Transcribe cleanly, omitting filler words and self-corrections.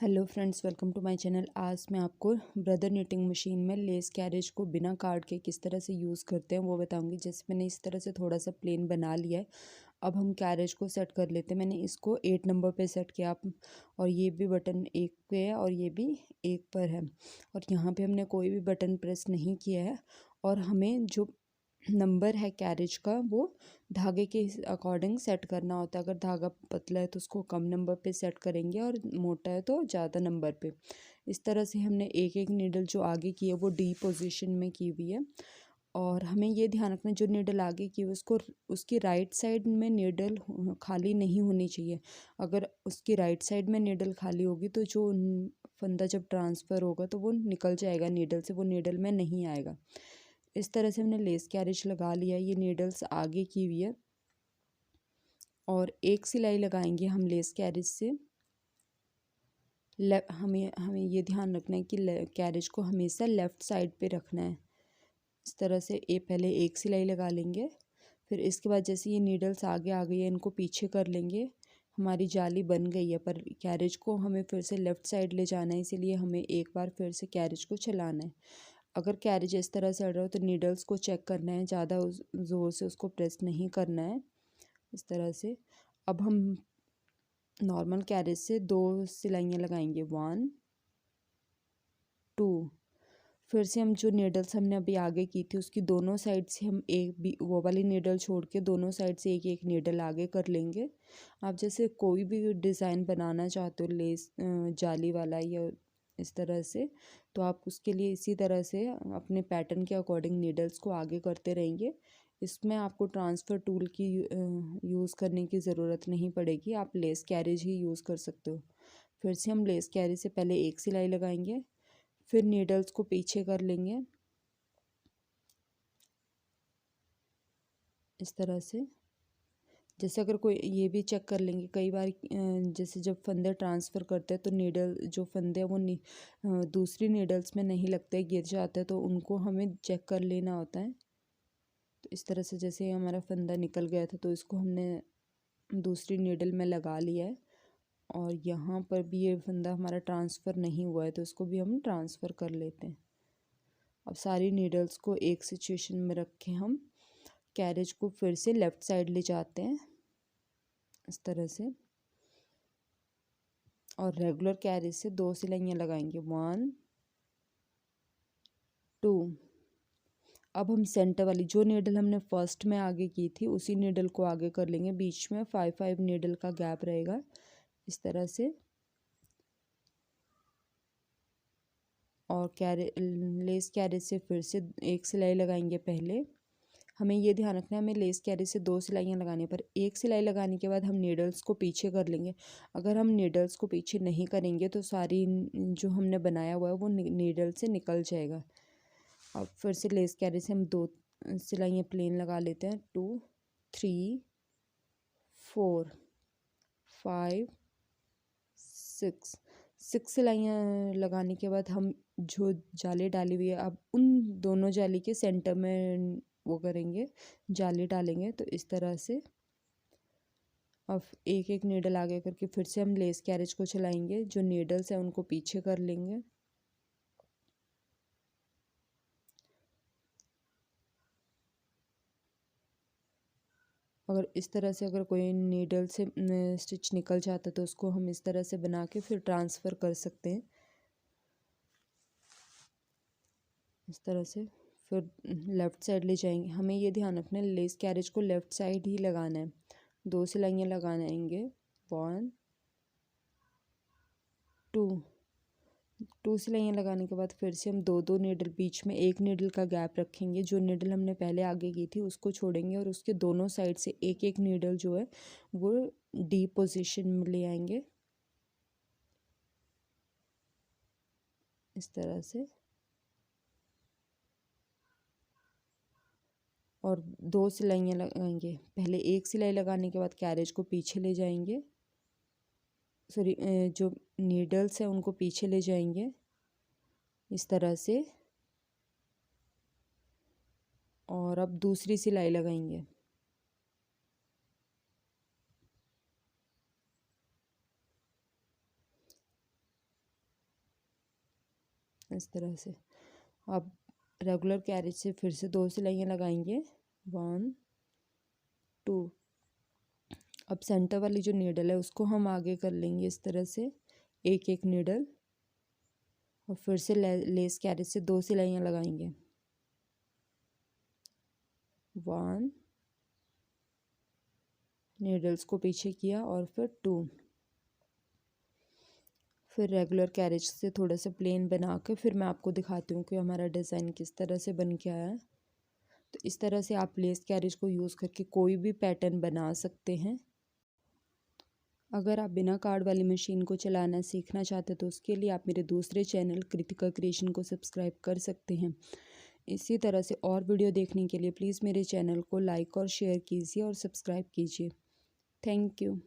Hello friends, welcome to my channel. आज मैं आपको ब्रदर निटिंग मशीन में लेस कैरेज को बिना काट के किस तरह से यूज़ करते हैं वो बताऊंगी। जैसे मैंने इस तरह से थोड़ा सा प्लेन बना लिया है। अब हम कैरेज को सेट कर लेते हैं। मैंने इसको 8 नंबर पे सेट किया आप, और ये भी बटन 1 पे है और ये भी 1 पर है, और यहाँ पे हमने कोई भी बटन प्रेस नहीं किया है। और हमें जो नंबर है कैरेज का वो धागे के अकॉर्डिंग सेट करना होता है। अगर धागा पतला है तो उसको कम नंबर पे सेट करेंगे, और मोटा है तो ज़्यादा नंबर पे। इस तरह से हमने एक एक नीडल जो आगे की है वो डी पोजीशन में की हुई है। और हमें ये ध्यान रखना है जो नीडल आगे की है उसको उसकी राइट साइड में नीडल खाली नहीं होनी चाहिए। अगर उसकी राइट साइड में नीडल खाली होगी तो जो फंदा जब ट्रांसफ़र होगा तो वो निकल जाएगा नीडल से, वो नीडल में नहीं आएगा। इस तरह से हमने लेस कैरेज लगा लिया है। ये नीडल्स आगे की हुई है और एक सिलाई लगाएंगे हम लेस कैरेज से। हमें हमें ये ध्यान रखना है कि कैरेज को हमेशा लेफ़्ट साइड पे रखना है। इस तरह से पहले एक सिलाई लगा लेंगे। फिर इसके बाद जैसे ये नीडल्स आगे आ गई है इनको पीछे कर लेंगे। हमारी जाली बन गई है, पर कैरेज को हमें फिर से लेफ़्ट साइड ले जाना है, इसीलिए हमें एक बार फिर से कैरेज को चलाना है। अगर कैरेज इस तरह से अड़ रहा हो तो नीडल्स को चेक करना है, ज़्यादा ज़ोर से उसको प्रेस नहीं करना है। इस तरह से अब हम नॉर्मल कैरेज से 2 सिलाइयाँ लगाएंगे, 1 2। फिर से हम जो नीडल्स हमने अभी आगे की थी उसकी दोनों साइड से हम एक भी वो वाली नीडल छोड़ के दोनों साइड से एक एक नीडल आगे कर लेंगे। आप जैसे कोई भी डिज़ाइन बनाना चाहते हो लेस जाली वाला या इस तरह से, तो आप उसके लिए इसी तरह से अपने पैटर्न के अकॉर्डिंग नीडल्स को आगे करते रहेंगे। इसमें आपको ट्रांसफ़र टूल की यूज़ करने की ज़रूरत नहीं पड़ेगी, आप लेस कैरेज ही यूज़ कर सकते हो। फिर से हम लेस कैरेज से पहले एक सिलाई लगाएंगे, फिर नीडल्स को पीछे कर लेंगे इस तरह से। जैसे अगर कोई ये भी चेक कर लेंगे कई बार जैसे जब फंदे ट्रांसफ़र करते हैं तो नीडल जो फंदे हैं वो दूसरी नीडल्स में नहीं लगते, गिर जाते हैं, तो उनको हमें चेक कर लेना होता है। तो इस तरह से जैसे हमारा फंदा निकल गया था तो इसको हमने दूसरी नीडल में लगा लिया है, और यहाँ पर भी ये फंदा हमारा ट्रांसफ़र नहीं हुआ है तो इसको भी हम ट्रांसफ़र कर लेते हैं। अब सारी नीडल्स को एक सिचुएशन में रख के हम कैरेज को फिर से लेफ़्ट साइड ले जाते हैं इस तरह से, और रेगुलर कैरेज से 2 सिलाइयाँ लगाएंगे, 1 2। अब हम सेंटर वाली जो नीडल हमने फर्स्ट में आगे की थी उसी नीडल को आगे कर लेंगे। बीच में 5 नीडल का गैप रहेगा इस तरह से। और लेस कैरेज से फिर से एक सिलाई लगाएंगे। पहले हमें ये ध्यान रखना है हमें लेस कैरेज से 2 सिलाइयाँ लगानी, पर एक सिलाई लगाने के बाद हम नीडल्स को पीछे कर लेंगे। अगर हम नीडल्स को पीछे नहीं करेंगे तो सारी जो हमने बनाया हुआ है वो नीडल से निकल जाएगा। अब फिर से लेस कैरेज से हम 2 सिलाइयाँ प्लेन लगा लेते हैं, 2 3 4 5 6। 6 सिलाइयाँ लगाने के बाद हम जो जाली डाली हुई है अब उन दोनों जाली के सेंटर में वो करेंगे, जाली डालेंगे। तो इस तरह से अब एक एक नीडल आगे करके फिर से हम लेस कैरेज को चलाएंगे। जो नीडल्स हैं उनको पीछे कर लेंगे। अगर इस तरह से अगर कोई नीडल से स्टिच निकल जाता है तो उसको हम इस तरह से बना के फिर ट्रांसफ़र कर सकते हैं इस तरह से। फिर लेफ़्ट साइड ले जाएंगे। हमें ये ध्यान रखना है लेस कैरेज को लेफ़्ट साइड ही लगाना है। 2 सिलाइयाँ लगाएंगे, 1 2। 2 सिलाइयाँ लगाने के बाद फिर से हम 2 नीडल, बीच में एक नीडल का गैप रखेंगे। जो नीडल हमने पहले आगे की थी उसको छोड़ेंगे और उसके दोनों साइड से एक एक नीडल जो है वो डी पोजीशन में ले आएंगे इस तरह से। और 2 सिलाइयाँ लगाएंगे। पहले एक सिलाई लगाने के बाद कैरेज को पीछे ले जाएंगे, सॉरी जो नीडल्स हैं उनको पीछे ले जाएंगे इस तरह से। और अब दूसरी सिलाई लगाएंगे। इस तरह से। अब रेगुलर कैरेज से फिर से 2 सिलाइयाँ लगाएंगे, 1 2। अब सेंटर वाली जो नीडल है उसको हम आगे कर लेंगे इस तरह से, एक एक नीडल, और फिर से लेस कैरेज से 2 सिलाइयाँ लगाएंगे, 1, नीडल्स को पीछे किया और फिर 2। फिर रेगुलर कैरेज से थोड़ा सा प्लेन बना के फिर मैं आपको दिखाती हूँ कि हमारा डिज़ाइन किस तरह से बन के आया है। तो इस तरह से आप लेस कैरेज को यूज़ करके कोई भी पैटर्न बना सकते हैं। अगर आप बिना कार्ड वाली मशीन को चलाना सीखना चाहते तो उसके लिए आप मेरे दूसरे चैनल कृतिका क्रिएशन को सब्सक्राइब कर सकते हैं। इसी तरह से और वीडियो देखने के लिए प्लीज़ मेरे चैनल को लाइक और शेयर कीजिए और सब्सक्राइब कीजिए। Thank you.